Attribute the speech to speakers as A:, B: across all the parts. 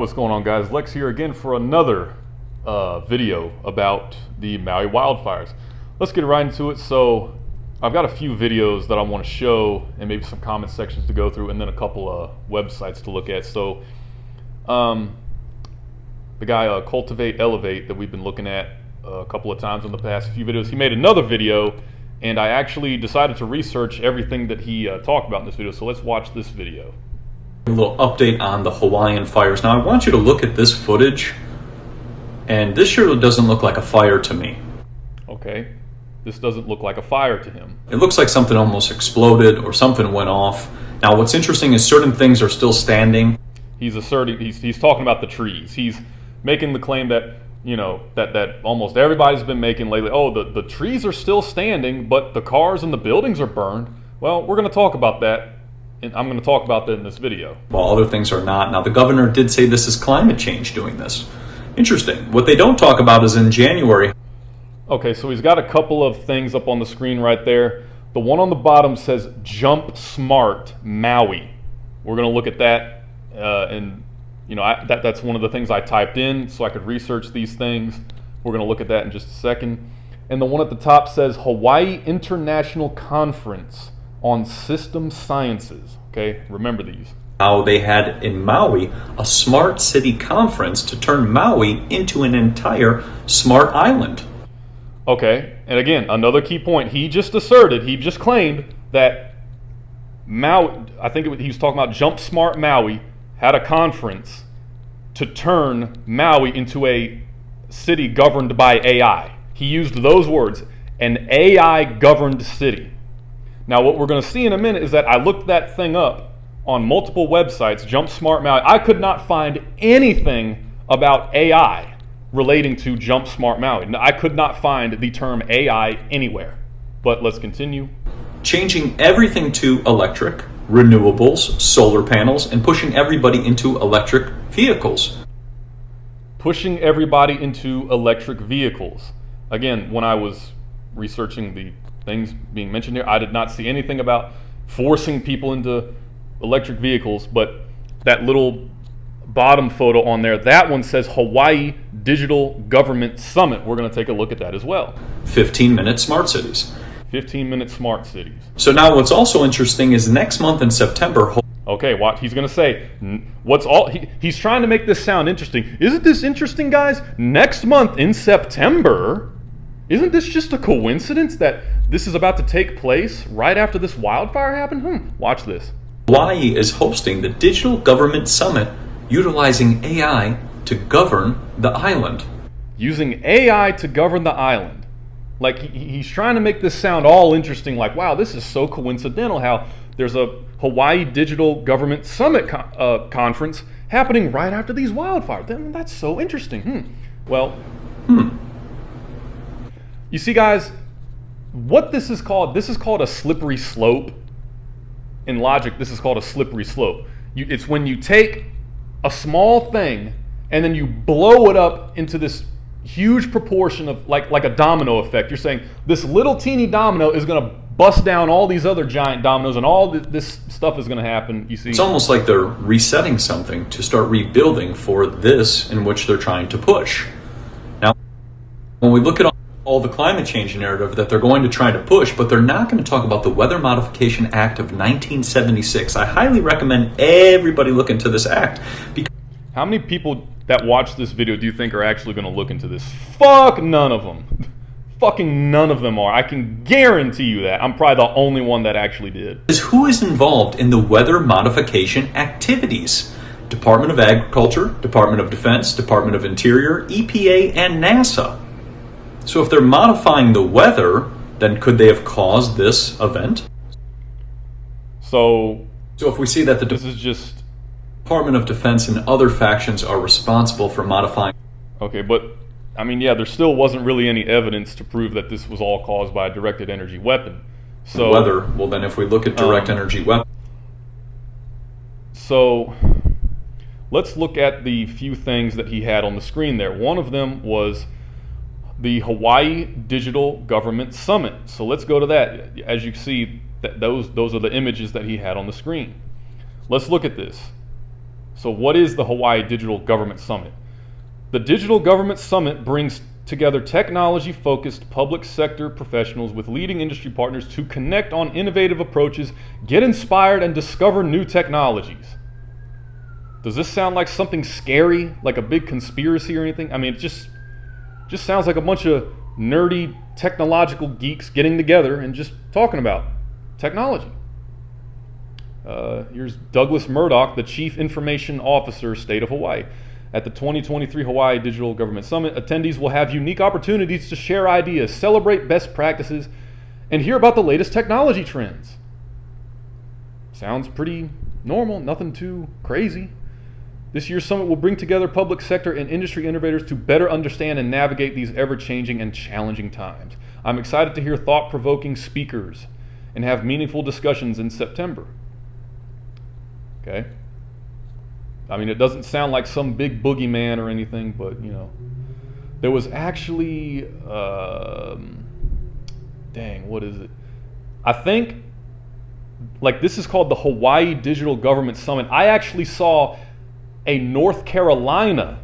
A: What's going on, guys? Lex here again for another video about the Maui wildfires. Let's get right into it. So I've got a few videos that I want to show and maybe some comment sections to go through and then a couple of websites to look at. So the guy Cultivate Elevate that we've been looking at a couple of times in the past few videos, he made another video and I actually decided to research everything that he talked about in this video. So let's watch this video.
B: A little update on the Hawaiian fires. Now I want you to look at this footage, and this sure doesn't look like a fire to me.
A: Okay, this doesn't look like a fire to him.
B: It looks like something almost exploded or something went off. Now what's interesting is certain things are still standing.
A: He's talking about the trees. He's making the claim that, you know, that almost everybody's been making lately. Oh, the trees are still standing, but the cars and the buildings are burned. Well, we're going to talk about that. And I'm going to talk about that in this video.
B: While other things are not. Now, the governor did say this is climate change doing this. Interesting. What they don't talk about is in January.
A: Okay, so he's got a couple of things up on the screen right there. The one on the bottom says Jump Smart Maui. We're going to look at that. And, you know, that's one of the things I typed in so I could research these things. We're going to look at that in just a second. And the one at the top says Hawaii International Conference on System Sciences. Okay, remember these.
B: How they had in Maui a smart city conference to turn Maui into an entire smart island.
A: Okay, and again, another key point. He just claimed that Maui, he was talking about Jump Smart Maui, had a conference to turn Maui into a city governed by AI. He used those words, an AI governed city. Now, what we're going to see in a minute is that I looked that thing up on multiple websites, Jump Smart Maui. I could not find anything about AI relating to Jump Smart Maui. I could not find the term AI anywhere. But let's continue.
B: Changing everything to electric, renewables, solar panels, and pushing everybody into electric vehicles.
A: Pushing everybody into electric vehicles. Again, when I was researching the things being mentioned here, I did not see anything about forcing people into electric vehicles, but that little bottom photo on there, that one says Hawaii Digital Government Summit. We're going to take a look at that as well.
B: 15-minute smart cities.
A: 15-minute smart cities.
B: So now what's also interesting is next month in September.
A: Okay, what he's going to say, he's trying to make this sound interesting. Isn't this interesting, guys? Next month in September, isn't this just a coincidence that this is about to take place right after this wildfire happened? Watch this.
B: Hawaii is hosting the Digital Government Summit, utilizing AI to govern the island.
A: Using AI to govern the island. Like, he's trying to make this sound all interesting, like, wow, this is so coincidental how there's a Hawaii Digital Government Summit conference happening right after these wildfires. That's so interesting. You see, guys, what this is called a slippery slope. In logic, this is called a slippery slope. It's when you take a small thing and then you blow it up into this huge proportion of like a domino effect. You're saying this little teeny domino is going to bust down all these other giant dominoes and all this stuff is going to happen. You see,
B: it's almost like they're resetting something to start rebuilding for this in which they're trying to push. Now, when we look at all the climate change narrative that they're going to try to push, but they're not going to talk about the Weather Modification Act of 1976. I highly recommend everybody look into this act.
A: How many people that watch this video do you think are actually going to look into this? Fuck none of them. Fucking none of them are. I can guarantee you that. I'm probably the only one that actually did.
B: Who is involved in the weather modification activities? Department of Agriculture, Department of Defense, Department of Interior, EPA, and NASA. So if they're modifying the weather, then could they have caused this event?
A: So
B: if we see that
A: this is just
B: Department of Defense and other factions are responsible for modifying.
A: Okay, but I mean, yeah, there still wasn't really any evidence to prove that this was all caused by a directed energy weapon. So
B: weather. Well, then if we look at direct energy weapon.
A: So let's look at the few things that he had on the screen there. One of them was the Hawaii Digital Government Summit. So let's go to that. As you can see, those are the images that he had on the screen. Let's look at this. So what is the Hawaii Digital Government Summit? The Digital Government Summit brings together technology-focused public sector professionals with leading industry partners to connect on innovative approaches, get inspired, and discover new technologies. Does this sound like something scary, like a big conspiracy or anything? I mean, it just sounds like a bunch of nerdy technological geeks getting together and just talking about technology. Here's Douglas Murdoch, the Chief Information Officer, State of Hawaii. At the 2023 Hawaii Digital Government Summit, attendees will have unique opportunities to share ideas, celebrate best practices, and hear about the latest technology trends. Sounds pretty normal, nothing too crazy. This year's summit will bring together public sector and industry innovators to better understand and navigate these ever-changing and challenging times. I'm excited to hear thought-provoking speakers and have meaningful discussions in September. Okay. I mean, it doesn't sound like some big boogeyman or anything, but, you know, there was actually, dang, what is it? I think, like, this is called the Hawaii Digital Government Summit. I actually saw a North Carolina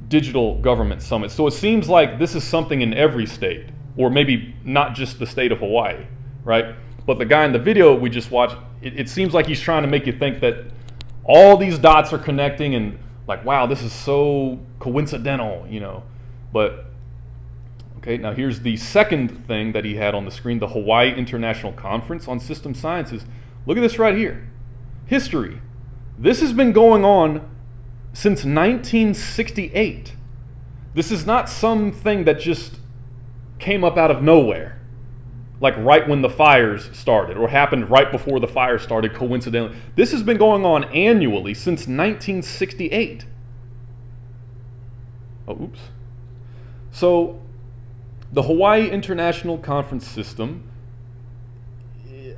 A: Digital Government Summit. So it seems like this is something in every state, or maybe not just the state of Hawaii, right? But the guy in the video we just watched, it seems like he's trying to make you think that all these dots are connecting and like, wow, this is so coincidental, you know. But, okay, now here's the second thing that he had on the screen, the Hawaii International Conference on System Sciences. Look at this right here. History. This has been going on since 1968. This is not something that just came up out of nowhere, like right when the fires started or happened right before the fires started coincidentally. This has been going on annually since 1968. Oh, oops. So the Hawaii International Conference System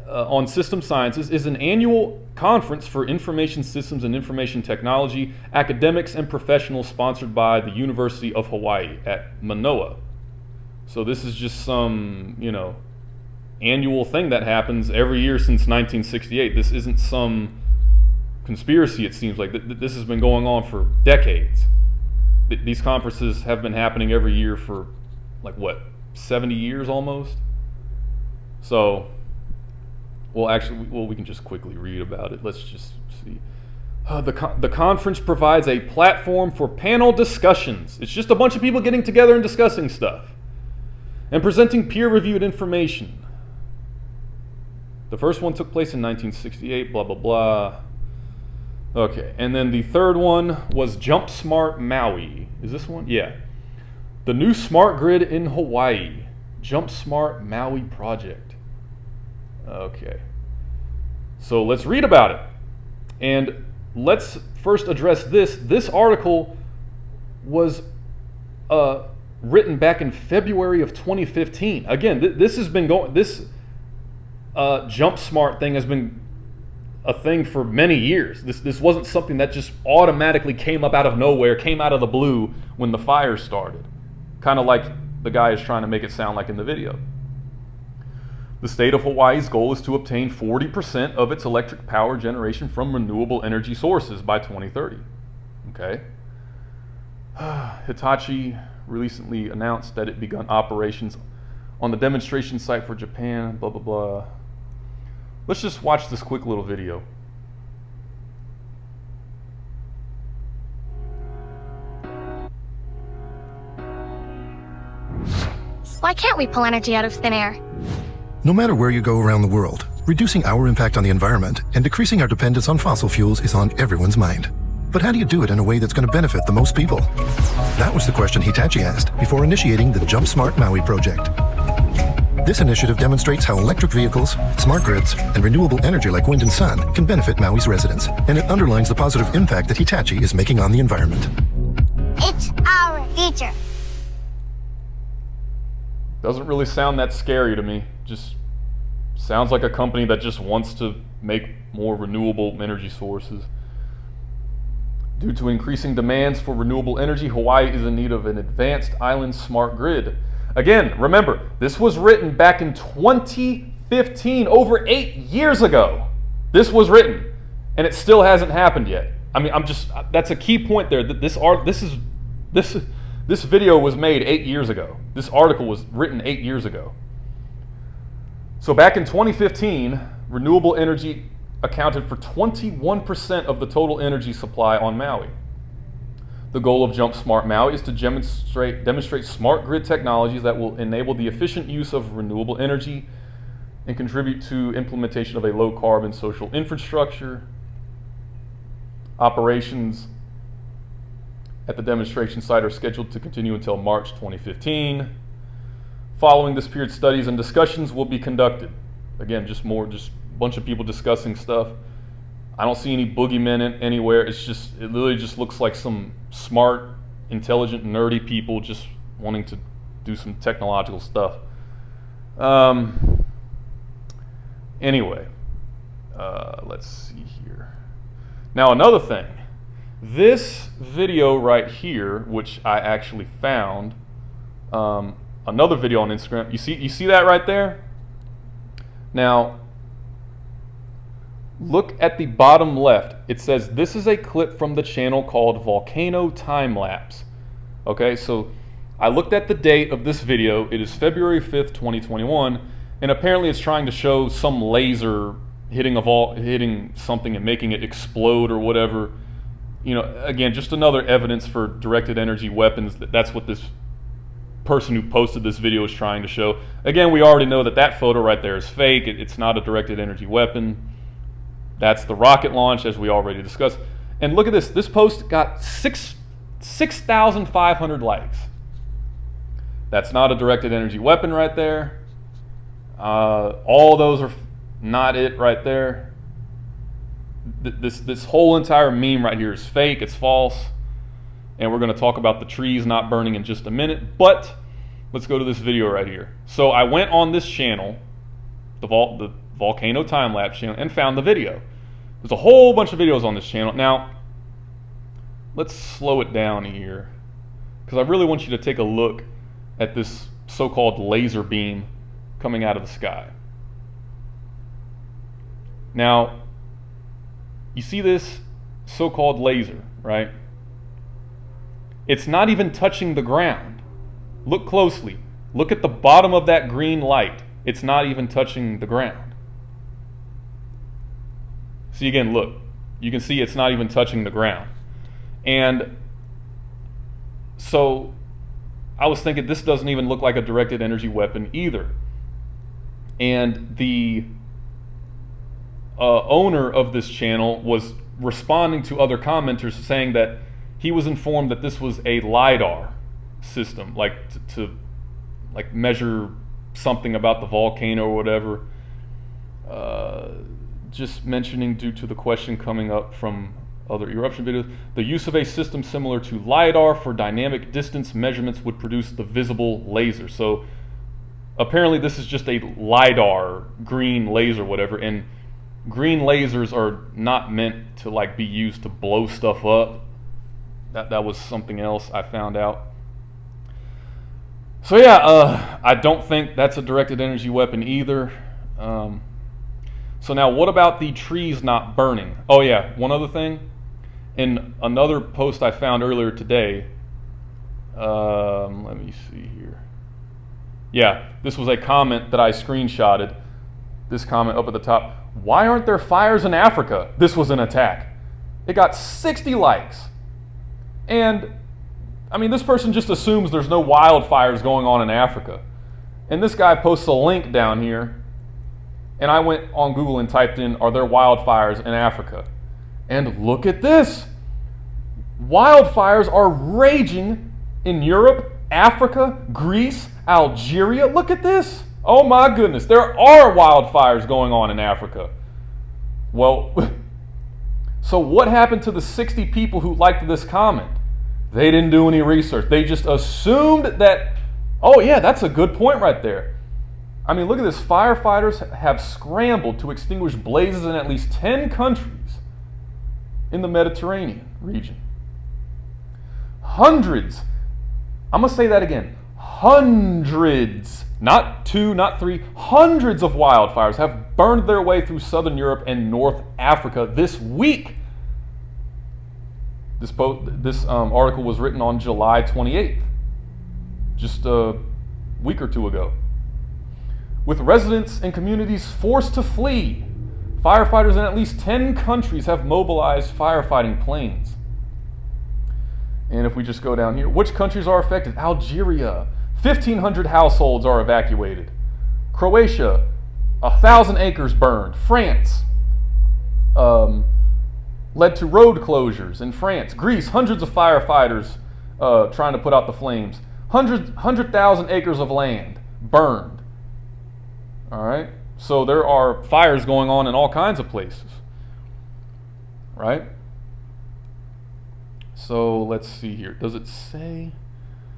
A: on System Sciences is an annual conference for information systems and information technology, academics and professionals sponsored by the University of Hawaii at Manoa. So this is just some, you know, annual thing that happens every year since 1968. This isn't some conspiracy, it seems like. This has been going on for decades. These conferences have been happening every year for, like, what, 70 years almost? So, well, actually, we can just quickly read about it. Let's just see. The conference provides a platform for panel discussions. It's just a bunch of people getting together and discussing stuff and presenting peer-reviewed information. The first one took place in 1968, blah, blah, blah. Okay, and then the third one was Jump Smart Maui. Is this one? Yeah. The new smart grid in Hawaii. Jump Smart Maui project. Okay. So let's read about it. And let's first address this. This article was written back in February of 2015. Again, this has been going, this Jump Smart thing has been a thing for many years. This wasn't something that just automatically came up out of nowhere, came out of the blue when the fire started. Kind of like the guy is trying to make it sound like in the video. The state of Hawaii's goal is to obtain 40% of its electric power generation from renewable energy sources by 2030. Okay. Hitachi recently announced that it begun operations on the demonstration site for Japan, blah, blah, blah. Let's just watch this quick little video.
C: Why can't we pull energy out of thin air?
D: No matter where you go around the world, reducing our impact on the environment and decreasing our dependence on fossil fuels is on everyone's mind. But how do you do it in a way that's going to benefit the most people? That was the question Hitachi asked before initiating the Jump Smart Maui project. This initiative demonstrates how electric vehicles, smart grids, and renewable energy like wind and sun can benefit Maui's residents, and it underlines the positive impact that Hitachi is making on the environment.
C: It's our future.
A: Doesn't really sound that scary to me. Just sounds like a company that just wants to make more renewable energy sources. Due to increasing demands for renewable energy, Hawaii is in need of an advanced island smart grid. Again, remember, this was written back in 2015, over 8 years ago. This was written, and it still hasn't happened yet. I mean, that's a key point there. That this video was made 8 years ago. This article was written 8 years ago. So back in 2015, renewable energy accounted for 21% of the total energy supply on Maui. The goal of Jump Smart Maui is to demonstrate smart grid technologies that will enable the efficient use of renewable energy and contribute to implementation of a low carbon social infrastructure. Operations at the demonstration site are scheduled to continue until March 2015. Following this period, studies and discussions will be conducted. Again, just a bunch of people discussing stuff. I don't see any boogeymen anywhere. It literally just looks like some smart, intelligent, nerdy people just wanting to do some technological stuff. Anyway, let's see here. Now another thing, this video right here, which I actually found, another video on Instagram. You see that right there? Now, look at the bottom left. It says this is a clip from the channel called Volcano Time Lapse. Okay, so I looked at the date of this video. It is February 5th, 2021, and apparently it's trying to show some laser hitting something and making it explode or whatever. You know, again, just another evidence for directed energy weapons. That's what this person who posted this video is trying to show. Again, we already know that photo right there is fake. It's not a directed energy weapon. That's the rocket launch, as we already discussed. And look at this. This post got 6,500 likes. That's not a directed energy weapon right there. All those are not it right there. This whole entire meme right here is fake. It's false. And we're going to talk about the trees not burning in just a minute. But let's go to this video right here. So I went on this channel, the Volcano Time Lapse channel, and found the video. There's a whole bunch of videos on this channel. Now, let's slow it down here, because I really want you to take a look at this so-called laser beam coming out of the sky. Now, you see this so-called laser, right? It's not even touching the ground. Look closely. Look at the bottom of that green light. It's not even touching the ground. See again, look. You can see it's not even touching the ground. And so I was thinking this doesn't even look like a directed energy weapon either. And the owner of this channel was responding to other commenters saying that he was informed that this was a LiDAR system, like to measure something about the volcano or whatever. Just mentioning, due to the question coming up from other eruption videos, the use of a system similar to LiDAR for dynamic distance measurements would produce the visible laser. So apparently this is just a LiDAR green laser, whatever, and green lasers are not meant to be used to blow stuff up. That was something else I found out. So yeah, I don't think that's a directed energy weapon either. So now, what about the trees not burning? Oh yeah, one other thing. In another post I found earlier today, let me see here. Yeah, this was a comment that I screenshotted. This comment up at the top. Why aren't there fires in Africa? This was an attack. It got 60 likes. And, I mean, this person just assumes there's no wildfires going on in Africa. And this guy posts a link down here. And I went on Google and typed in, are there wildfires in Africa? And look at this. Wildfires are raging in Europe, Africa, Greece, Algeria. Look at this. Oh my goodness. There are wildfires going on in Africa. Well, so what happened to the 60 people who liked this comment? They didn't do any research. They just assumed that, oh yeah, that's a good point right there. I mean, look at this. Firefighters have scrambled to extinguish blazes in at least 10 countries in the Mediterranean region. Hundreds, I'm going to say that again, hundreds, not 2, not 3, hundreds of wildfires have burned their way through southern Europe and North Africa this week. This article was written on July 28th, just a week or two ago. With residents and communities forced to flee, firefighters in at least 10 countries have mobilized firefighting planes. And if we just go down here, which countries are affected? Algeria, 1,500 households are evacuated. Croatia, 1,000 acres burned. France, led to road closures in France. Greece, hundreds of firefighters trying to put out the flames. 100,000 acres of land burned. All right? So there are fires going on in all kinds of places. Right? So let's see here. Does it say?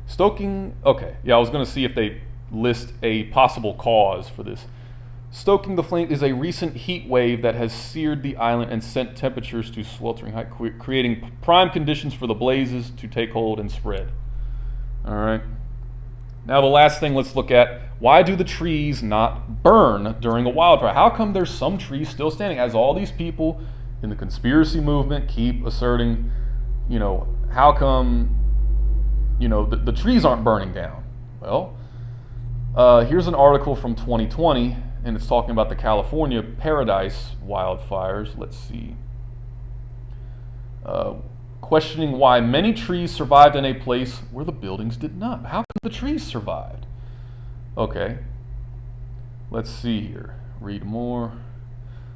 A: Stoking, okay. Yeah, I was going to see if they list a possible cause for this. Stoking the flame is a recent heat wave that has seared the island and sent temperatures to sweltering height, creating prime conditions for the blazes to take hold and spread. All right. Now the last thing, let's look at, why do the trees not burn during a wildfire? How come there's some trees still standing, as all these people in the conspiracy movement keep asserting, how come, the trees aren't burning down? Well, here's an article from 2020, and it's talking about the California Paradise wildfires. Let's see. Questioning why many trees survived in a place where the buildings did not. How come the trees survived? Okay. Let's see here. Read more.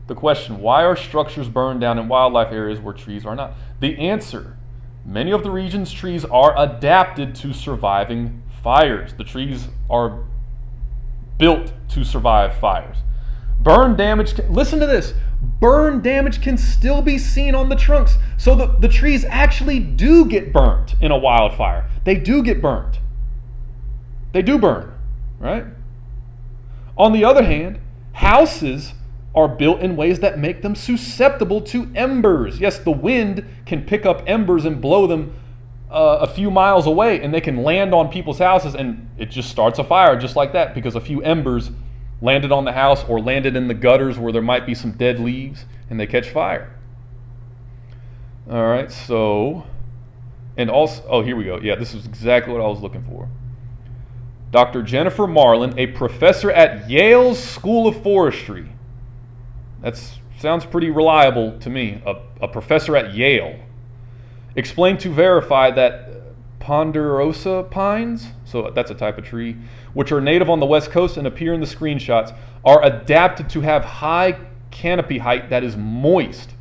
A: The question, why are structures burned down in wildlife areas where trees are not? The answer, many of the region's trees are adapted to surviving fires. The trees are built to survive fires. Burn damage, listen to this, burn damage can still be seen on the trunks. So the trees actually do get burnt in a wildfire. They do get burnt. They do burn, right? On the other hand, houses are built in ways that make them susceptible to embers. Yes, the wind can pick up embers and blow them a few miles away, and they can land on people's houses, and it just starts a fire just like that, because a few embers landed on the house or landed in the gutters where there might be some dead leaves, and they catch fire. All right, so, and also, oh, here we go. Yeah, this is exactly what I was looking for. Dr. Jennifer Marlin, a professor at Yale's School of Forestry. That sounds pretty reliable to me. A professor at Yale explained to Verify that ponderosa pines, so that's a type of tree, which are native on the West Coast and appear in the screenshots, are adapted to have high canopy height that is moist.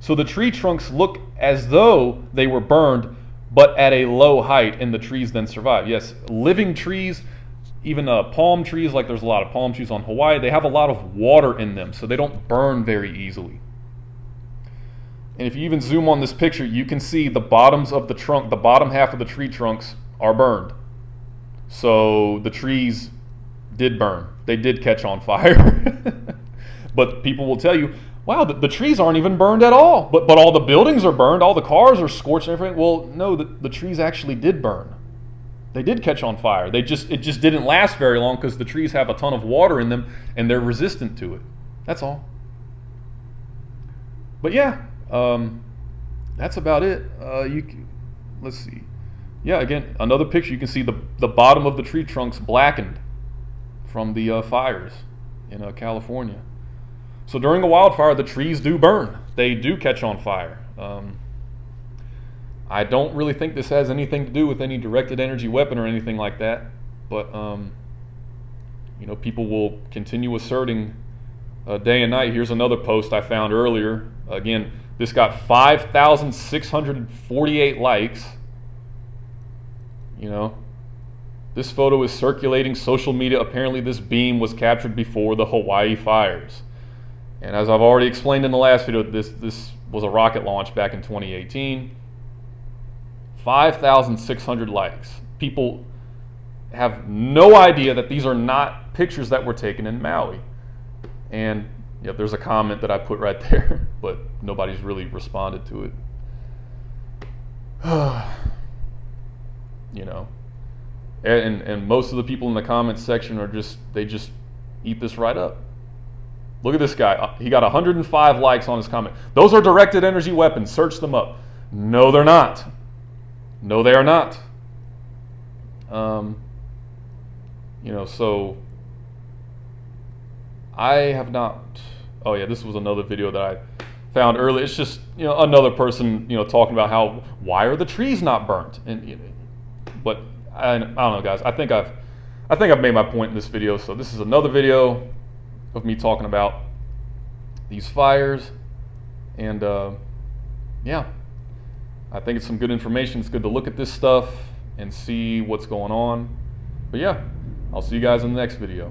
A: So the tree trunks look as though they were burned, but at a low height, and the trees then survive. Yes, living trees, even palm trees, like there's a lot of palm trees on Hawaii, they have a lot of water in them, so they don't burn very easily. And if you even zoom on this picture, you can see the bottoms of the trunk, the bottom half of the tree trunks are burned. So the trees did burn. They did catch on fire. But people will tell you, wow, the trees aren't even burned at all. But all the buildings are burned, all the cars are scorched and everything. Well, no, the trees actually did burn. They did catch on fire. It just didn't last very long because the trees have a ton of water in them and they're resistant to it. That's all. But yeah, that's about it. Let's see. Yeah, again, another picture. You can see the bottom of the tree trunks blackened from the fires in California. So during a wildfire, the trees do burn. They do catch on fire. I don't really think this has anything to do with any directed energy weapon or anything like that. But, people will continue asserting day and night. Here's another post I found earlier. Again, this got 5,648 likes. This photo is circulating social media. Apparently this beam was captured before the Hawaii fires. And as I've already explained in the last video, this was a rocket launch back in 2018. 5,600 likes. People have no idea that these are not pictures that were taken in Maui. And yep, there's a comment that I put right there, but nobody's really responded to it. And most of the people in the comments section they just eat this right up. Look at this guy. He got 105 likes on his comment. Those are directed energy weapons. Search them up. No, they're not. No, they are not. So I have not. Oh yeah, this was another video that I found earlier. It's just another person talking about why are the trees not burnt, but I don't know, guys. I think I've made my point in this video. So this is another video of me talking about these fires, and yeah, I think it's some good information. It's good to look at this stuff and see what's going on. But yeah, I'll see you guys in the next video.